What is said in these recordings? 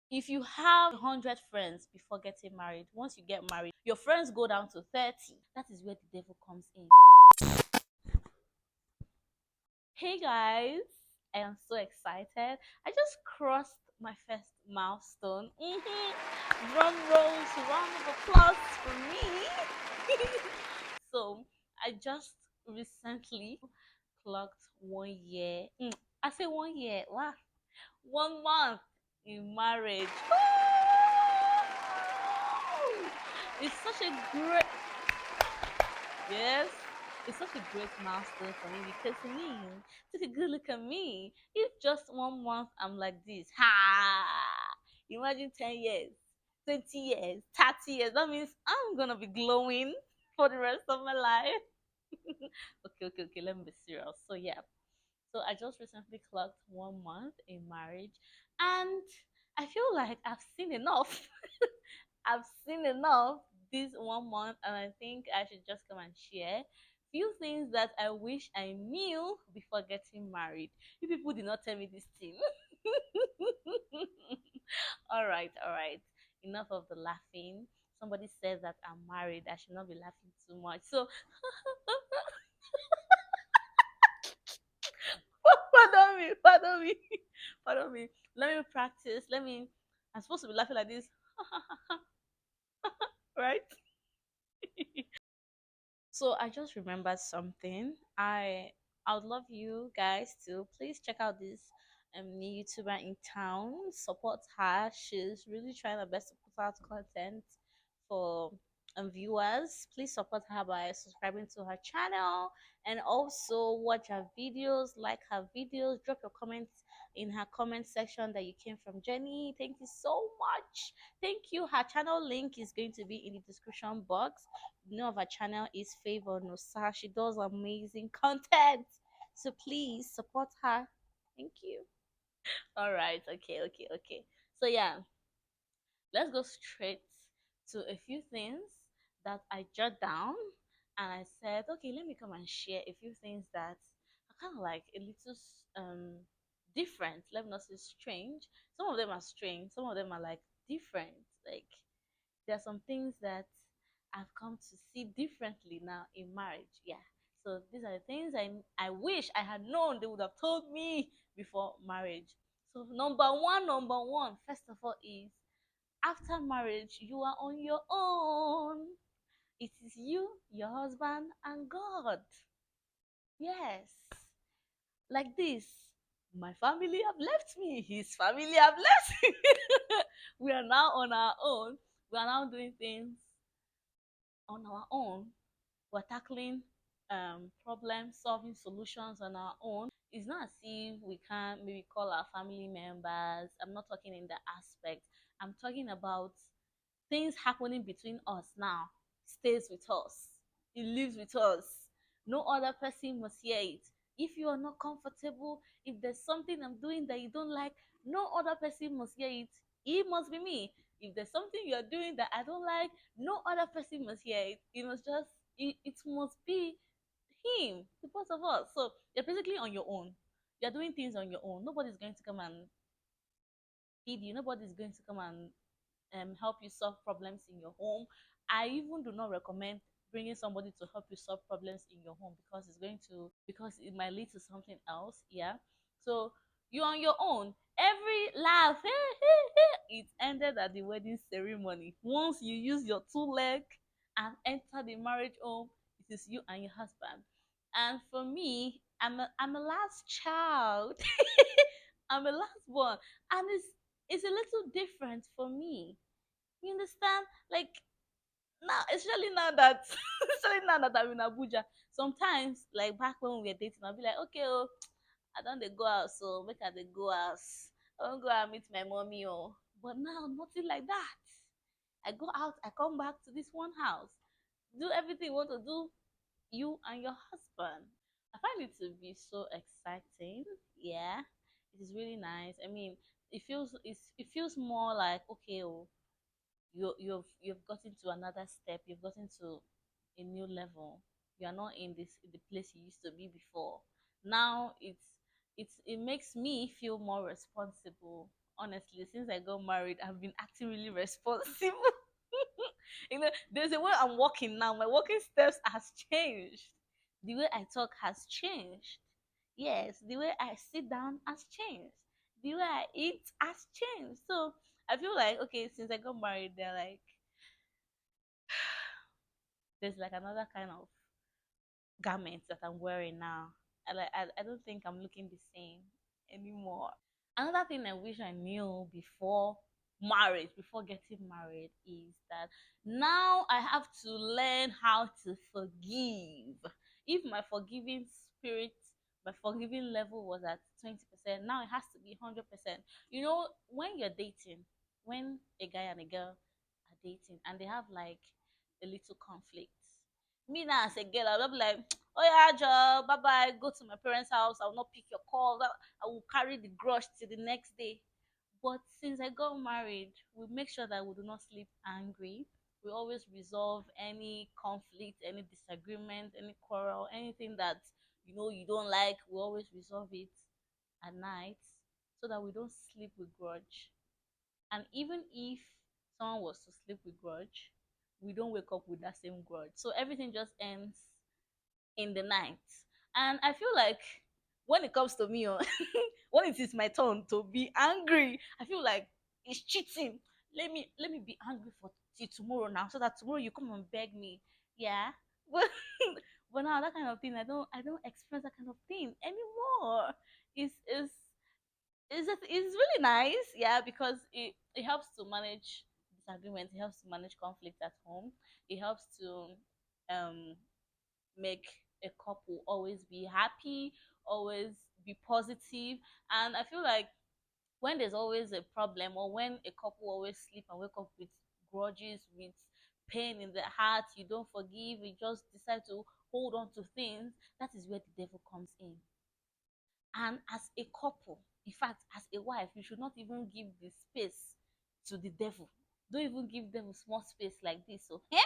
If you have 100 friends before getting married, once you get married, your friends go down to 30. That is where the devil comes in. Hey guys, I am so excited. I just crossed my first milestone. Drum rolls, round of applause for me. So I just recently clocked 1 year. I say 1 year. Wow, 1 month in marriage. It's such a great, yes, it's such a great milestone for me because me, take a good look at me. If just 1 month I'm like this, ha! Imagine 10 years, 20 years, 30 years. That means I'm gonna be glowing for the rest of my life. Okay. Let me be serious. So yeah, so I just recently clocked 1 month in marriage, and I feel like I've seen enough. I've seen enough this 1 month, and I think I should just come and share few things that I wish I knew before getting married. You people did not tell me this thing. All right. Enough of the laughing. Somebody said that I'm married. I should not be laughing too much. So, pardon me, pardon me. Let me practice. I'm supposed to be laughing like this, right? So I just remembered something. I would love you guys to please check out this new YouTuber in town. Support her. She's really trying her best to put out content for viewers. Please support her by subscribing to her channel and also watch her videos, like her videos, drop your comments in her comment section that you came from Jenny. Thank you so much. Thank you. Her channel link is going to be in the description box. The name of her channel is Favor Nosa. She does amazing content. So please support her. Thank you. All right. Okay. So yeah, let's go straight to a few things that I jot down, and I said, okay, let me come and share a few things that are kind of like a little different. Let me not say strange. Some of them are strange. Some of them are like different. Like there are some things that I've come to see differently now in marriage. Yeah. So these are the things I wish I had known they would have told me before marriage. So number one, first of all, is after marriage you are on your own. It is you, your husband, and God. Yes. Like this. My family have left me. His family have left me. We are now on our own. We are now doing things on our own. We're tackling problem solving solutions on our own. It's not as if we can't maybe call our family members. I'm not talking in that aspect. I'm talking about things happening between us now stays with us. It lives with us. No other person must hear it. If you are not comfortable, if there's something I'm doing that you don't like, no other person must hear it. It must be me. If there's something you're doing that I don't like, no other person must hear it. It must be him, the both of us. So you're basically on your own. You're doing things on your own. Nobody's going to come and feed you. Nobody's going to come and help you solve problems in your home. I even do not recommend bringing somebody to help you solve problems in your home because it might lead to something else. Yeah. So you're on your own. Every laugh, it ended at the wedding ceremony. Once you use your two leg and enter the marriage home, it is you and your husband. And for me, I'm a last child. I'm a last born, and it's a little different for me. You understand? Like now, especially now that especially now that I'm in Abuja. Sometimes, like back when we were dating, I'll be like, okay, oh, I don't dey go out, so make I dey go house. I don't go and meet my mommy, oh. But now, nothing like that. I go out, I come back to this one house, do everything you want to do, you and your husband. I find it to be so exciting. Yeah, it is really nice. I mean, it feels more like okay, oh, you've gotten to another step. You've gotten to a new level. You are not in the place you used to be before. Now it makes me feel more responsible. honestly, since I got married, I've been acting really responsible. There's a way I'm walking now. My walking steps has changed. The way I talk has changed. Yes, the way I sit down has changed. The way I eat has changed. So I feel like okay, since I got married, they're like there's like another kind of garments that I'm wearing now. I don't think I'm looking the same anymore. Another thing I wish I knew before marriage, before getting married, is that now I have to learn how to forgive. If my forgiving spirit, my forgiving level was at 20%, now it has to be 100%. You know, when you're dating, when a guy and a girl are dating and they have like a little conflict, me now as a girl, I'll be like, oh yeah, Joe, bye bye, go to my parents' house, I'll not pick your call. I will carry the grudge till the next day. But since I got married, we make sure that we do not sleep angry. We always resolve any conflict, any disagreement, any quarrel, anything that you don't like. We always resolve it at night so that we don't sleep with grudge. And even if someone was to sleep with grudge, we don't wake up with that same grudge. So everything just ends in the night. And I feel like when it comes to me, when it is my turn to be angry, I feel like it's cheating. Let me be angry for till tomorrow now, so that tomorrow you come and beg me. Yeah. But but now that kind of thing, I don't experience that kind of thing anymore. It's it's really nice, yeah, because it helps to manage disagreements, it helps to manage conflict at home, it helps to um make a couple always be happy, always be positive. And I feel like when there's always a problem, or when a couple always sleep and wake up with grudges, with pain in their heart, you don't forgive, you just decide to hold on to things, that is where the devil comes in. And as a couple, in fact, as a wife, you should not even give the space to the devil. Don't even give devil small space like this. So, yeah,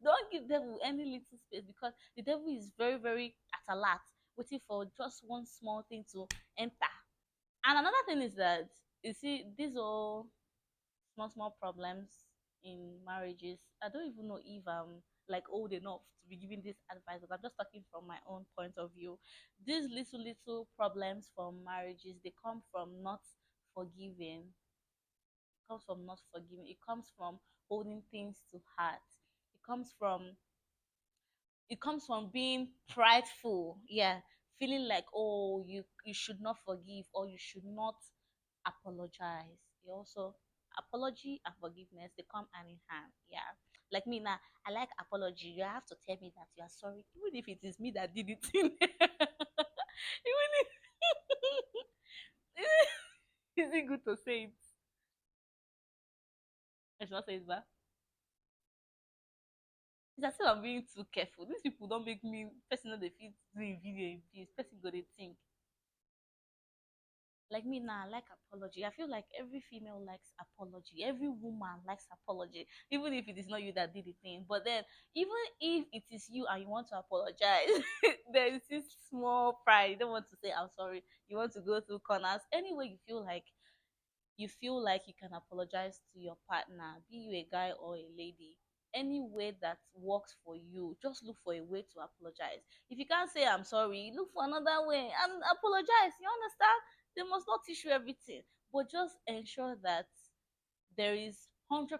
don't give devil any little space, because the devil is very, very at alert, waiting for just one small thing to enter. And another thing is that you see these all small small problems in marriages. I don't even know if I'm like old enough to be giving this advice, but I'm just talking from my own point of view. These little little problems from marriages, they come from not forgiving. It comes from not forgiving. It comes from holding things to heart. It comes from it comes from being prideful, yeah, feeling like, oh, you should not forgive, or you should not apologize. You also apology and forgiveness, they come hand in hand, yeah. Like me now, I like apology. You have to tell me that you are sorry, even if it is me that did it. Even if is it good to say it? I should not say it back. It's as if I'm being too careful. These people don't make me person that they feel doing video in peace. Person go they think. Like me now, I like apology. I feel like every female likes apology. Every woman likes apology, even if it is not you that did the thing. But then, even if it is you and you want to apologize, there is this small pride. You don't want to say I'm sorry. You want to go through corners. Anyway, you feel like you can apologize to your partner, be you a guy or a lady. Any way that works for you, just look for a way to apologize. If you can't say I'm sorry, look for another way and apologize. You understand? They must not teach you everything, but just ensure that there is 100%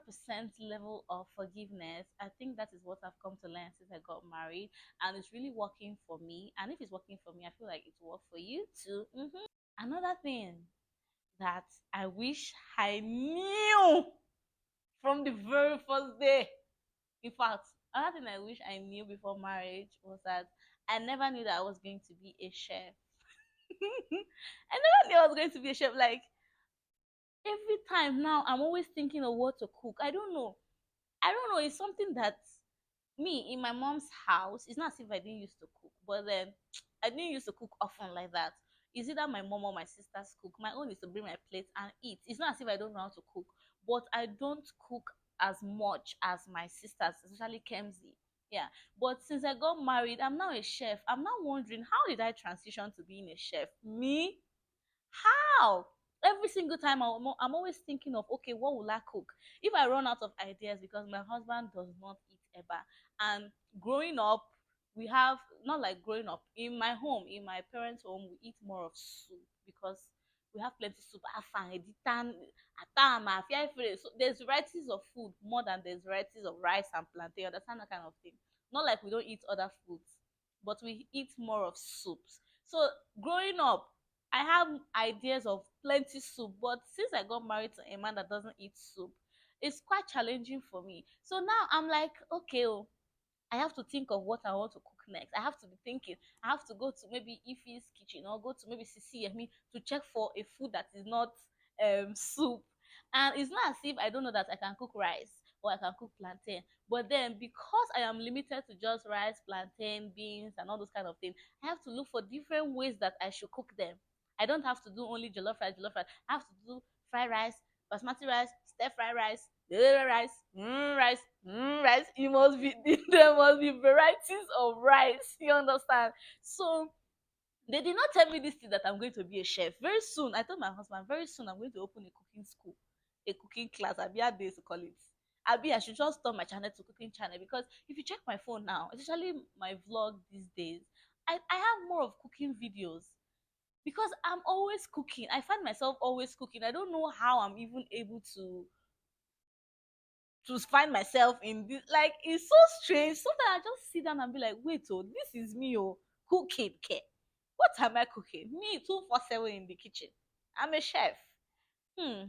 level of forgiveness. I think that is what I've come to learn since I got married, and it's really working for me. And if it's working for me, I feel like it will work for you too. Another thing that I wish I knew from the very first day. In fact, another thing I wish I knew before marriage was that I never knew that I was going to be a chef. I never knew I was going to be a chef. Like every time now, I'm always thinking of what to cook. I don't know. I don't know. It's something that me in my mom's house. It's not as if I didn't used to cook, but then I didn't used to cook often like that. It's either my mom or my sisters cook. My own is to bring my plate and eat. It's not as if I don't know how to cook, but I don't cook as much as my sisters, especially Kemsey. Yeah, but since I got married, I'm now a chef. I'm now wondering, how did I transition to being a chef? Me? How? Every single time I'm always thinking of, okay, what will I cook if I run out of ideas, because my husband does not eat ever. And growing up, we have, not like growing up in my home, in my parents home, we eat more of soup because we have plenty soup. Afang, editan, atam, afia efere. So there's varieties of food more than there's varieties of rice and plantain. Understand that kind of thing? Not like we don't eat other foods, but we eat more of soups. So growing up, I have ideas of plenty soup, but since I got married to a man that doesn't eat soup, it's quite challenging for me. So now I'm like, okay, oh, I have to think of what I want to cook next. I have to be thinking. I have to go to maybe Ife's kitchen or go to maybe Sisi and me to check for a food that is not soup. And it's not as if I don't know that I can cook rice or I can cook plantain. But then because I am limited to just rice, plantain, beans, and all those kind of things, I have to look for different ways that I should cook them. I don't have to do only jollof rice, jollof rice. I have to do fried rice, basmati rice, stir fried rice, rice, rice, rice. You must be there must be varieties of rice. You understand? So they did not tell me this thing that I'm going to be a chef. Very soon, I told my husband, very soon I'm going to open a cooking school, a cooking class. Abi how they to call it. Abi I should just turn my channel to cooking channel, because if you check my phone now, especially my vlog these days, I have more of cooking videos because I'm always cooking. I find myself always cooking. I don't know how I'm even able to find myself in this. Like, it's so strange. Sometimes I just sit down and be like, wait, oh, this is me, oh, cooking care. What am I cooking? Me 247 in the kitchen. I'm a chef.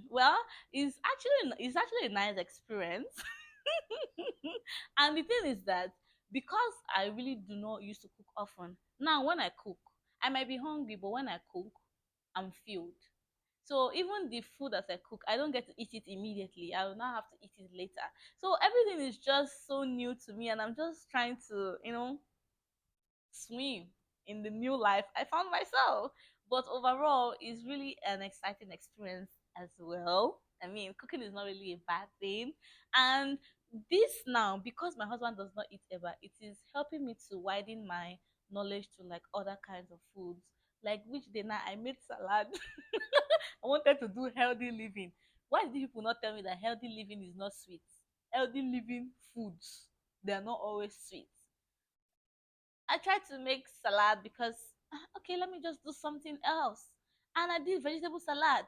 Well, it's actually a nice experience. And the thing is that because I really do not used to cook often, now when I cook, I might be hungry, but when I cook, I'm filled. So even the food that I cook, I don't get to eat it immediately. I will now have to eat it later. So everything is just so new to me, and I'm just trying to, swim in the new life I found myself. But overall, it's really an exciting experience as well. I mean, cooking is not really a bad thing. And this now, because my husband does not eat ever, it is helping me to widen my knowledge to like other kinds of foods. Like which day now I made salad. I wanted to do healthy living. Why did people not tell me that healthy living is not sweet? Healthy living foods, they are not always sweet. I tried to make salad because okay, let me just do something else. And I did vegetable salad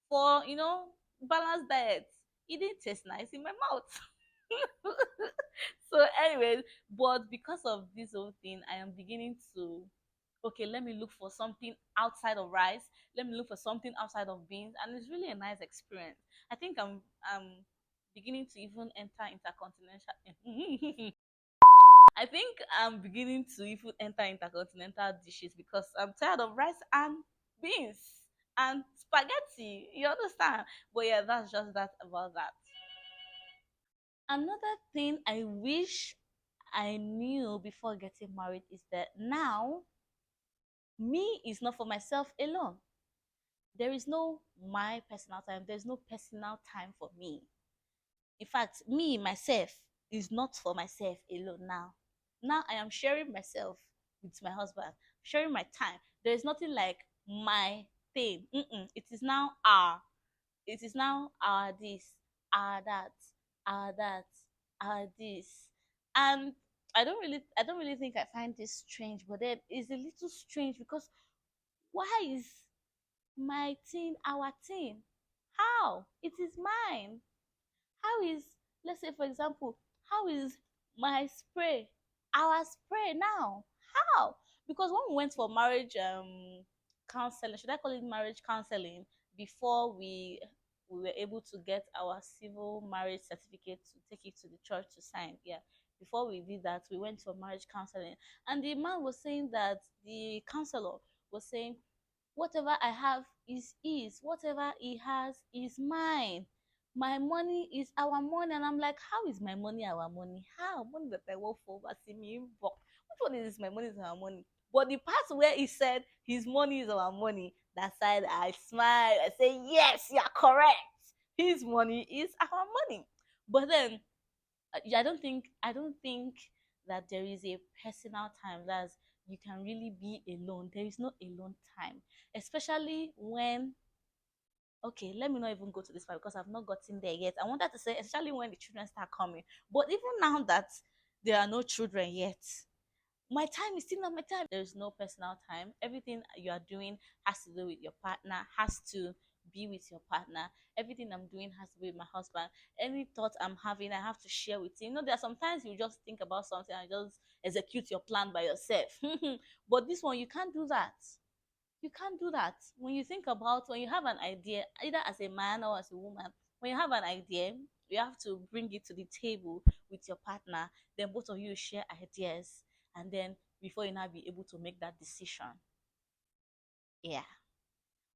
for balanced diet. It didn't taste nice in my mouth. So anyways, but because of this whole thing, I am beginning to, okay, let me look for something outside of rice. Let me look for something outside of beans, and it's really a nice experience. I think I'm beginning to even enter intercontinental. I think I'm beginning to even enter intercontinental dishes because I'm tired of rice and beans and spaghetti. You understand? But yeah, that's just that about that. Another thing I wish I knew before getting married is that now me is not for myself alone. There is no my personal time. There's no personal time for me. In fact, me myself is not for myself alone now. Now I am sharing myself with my husband, sharing my time. There is nothing like my thing. It is now our. It is now our this, our that, our that, our this, and I don't really think I find this strange, but then it's a little strange because why is my thing our thing? How? It is mine. How is, let's say for example, how is my spray our spray now? How? Because when we went for marriage counseling, should I call it marriage counseling, before we were able to get our civil marriage certificate to take it to the church to sign. Yeah, before we did that, we went for marriage counseling, and the man was saying that the counselor was saying whatever I have is his, whatever he has is mine. My money is our money. And I'm like, how is my money our money? How? Money that I work for, but see me work. Which one is this? My money is our money. But the part where he said his money is our money, that side I smile. I say, yes, you're correct. His money is our money. But then I don't think that there is a personal time that's you can really be alone. There is no alone time, especially when okay, let me not even go to this part because I've not gotten there yet. I wanted to say, especially when the children start coming. But even now that there are no children yet, my time is still not my time. There's no personal time. Everything you are doing has to do with your partner, has to be with your partner. Everything I'm doing has to be with my husband. Any thought I'm having, I have to share with him. You know, there are sometimes you just think about something and just execute your plan by yourself. But this one, you can't do that. You can't do that. When you think about, when you have an idea, either as a man or as a woman, when you have an idea, you have to bring it to the table with your partner. Then both of you share ideas, and then before you now be able to make that decision. Yeah.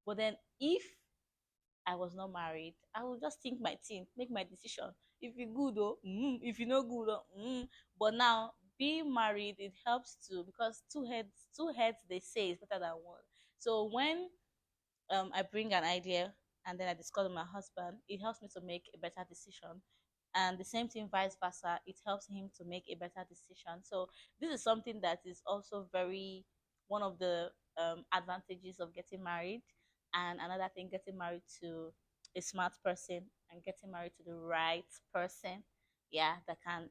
But then if I was not married, I would just think my thing, make my decision. If you good oh, if you no good oh, But now being married, it helps too because two heads they say is better than one. So when I bring an idea and then I discuss with my husband, it helps me to make a better decision. And the same thing, vice versa, it helps him to make a better decision. So this is something that is also very one of the advantages of getting married. And another thing, getting married to a smart person and getting married to the right person, yeah, that can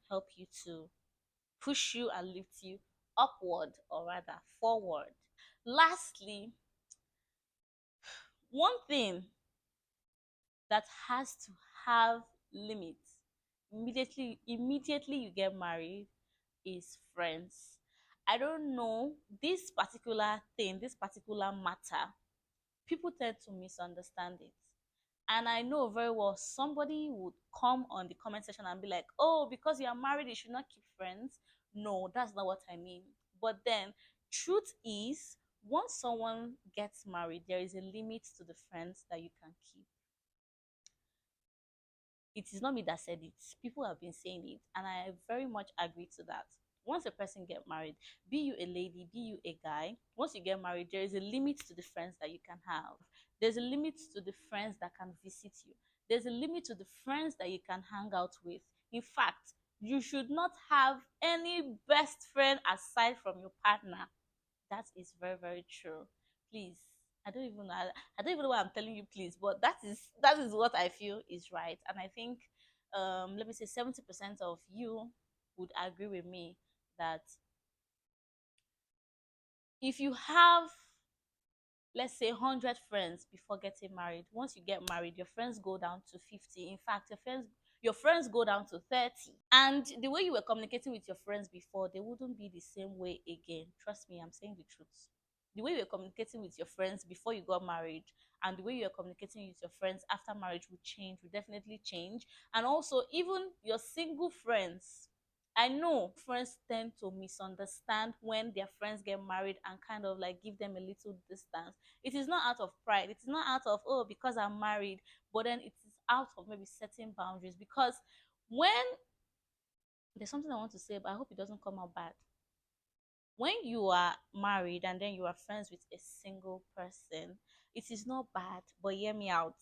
help you to push you and lift you upward or rather forward. Lastly, one thing that has to have limits immediately you get married is friends. I don't know, this particular thing, this particular matter, people tend to misunderstand it. And I know very well somebody would come on the comment section and be like, oh, because you are married you should not keep friends. No, that's not what I mean. But then truth is, once someone gets married, there is a limit to the friends that you can keep. It is not me that said it. People have been saying it, and I very much agree to that. Once a person get married, be you a lady, be you a guy, once you get married, there is a limit to the friends that you can have. There's a limit to the friends that can visit you. There's a limit to the friends that you can hang out with. In fact, you should not have any best friend aside from your partner. That is very, very true. Please, I don't even know why I'm telling you please, but that is what I feel is right. And I think let me say 70% of you would agree with me that if you have, let's say, 100 friends before getting married, once you get married your friends go down to 50. In fact, your friends go down to 30. And the way you were communicating with your friends before, they wouldn't be the same way again. Trust me, I'm saying the truth. The way you were communicating with your friends before you got married and the way you are communicating with your friends after marriage will change, will definitely change. And also, even your single friends, I know friends tend to misunderstand when their friends get married and kind of like give them a little distance. It is not out of pride, it is not out of, oh, because I'm married, but then it is out of maybe setting boundaries. Because when there's something I want to say, but I hope it doesn't come out bad. When you are married and then you are friends with a single person, it is not bad, but hear me out.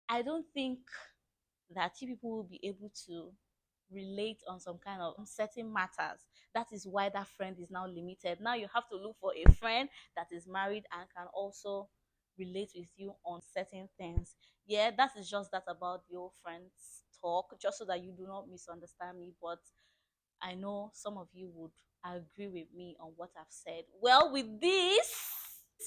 I don't think that you people will be able to relate on some kind of certain matters. That is why that friend is now limited. Now you have to look for a friend that is married and can also relate with you on certain things. Yeah, that is just that about the old friends talk, just so that you do not misunderstand me. But I know some of you would agree with me on what I've said. Well, with this,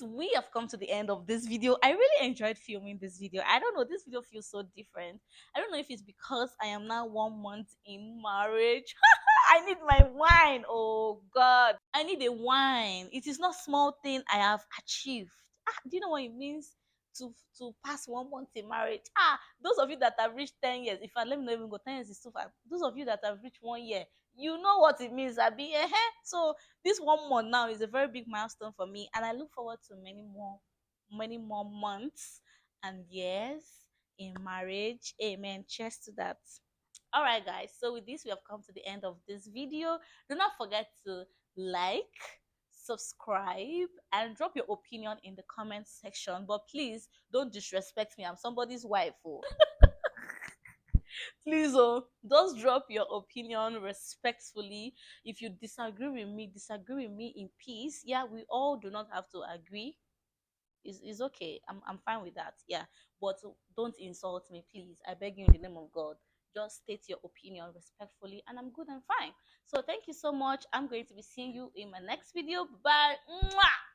we have come to the end of this video. I really enjoyed filming this video. I don't know, this video feels so different. I don't know if it's because I am now 1 month in marriage. I need my wine. Oh God, I need a wine. It is not small thing I have achieved. Do you know what it means to pass 1 month in marriage? Those of you that have reached 10 years, in fact, let me not even go. 10 years is too far. Those of you that have reached 1 year, you know what it means. Abi, so this 1 month now is a very big milestone for me, and I look forward to many more months and years in marriage. Amen. Cheers to that. All right, guys, so with this we have come to the end of this video. Do not forget to like, subscribe, and drop your opinion in the comment section. But please don't disrespect me, I'm somebody's wife. Oh. Please, oh, just drop your opinion respectfully. If you disagree with me in peace. Yeah, we all do not have to agree. is okay. I'm fine with that. Yeah, but don't insult me, please. I beg you in the name of God. Just state your opinion respectfully, and I'm good and fine. So thank you so much. I'm going to be seeing you in my next video. Bye. Mwah!